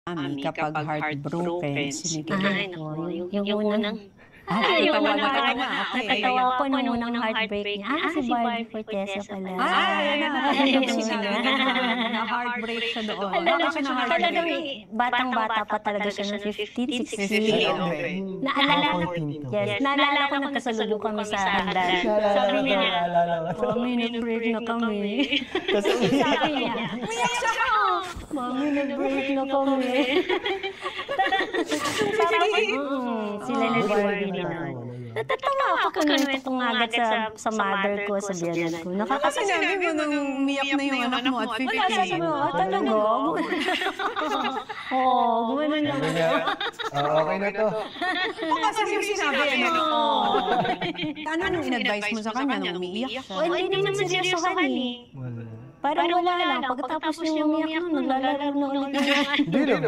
Ami kapag heartbroken, Ay, naku, yung unang yung unang natatawa ko nung unang heartbreak niya. Si Barbie Fortesa pala. Yung sinabi na heartbreak siya doon. Talagang batang-bata pa talaga siya ng 15, 16. Naalala ko nagkasalubo kami sa hagdan. Sabi niya, Mami, nag-break na kami. Sabi niya, umiyak siya! Mami, nag-break na kami. Sila na si Barbie naman. Natatawa ako kung itong agat sa mother ko, sa biyanan ko. Kasi sinabi mo nung umiyak na yung anak mo at 15. Wala, sabi mo, talaga? Oo, gumano lang. Okay na to. Kasi yung sinabi, ano nung in-advise mo sa kanya nung umiiyak siya? Hindi naman seryosohan eh. Parang wala lang. Pagkatapos niya umiyak nun, naglalaro na ulit. Hindi naman.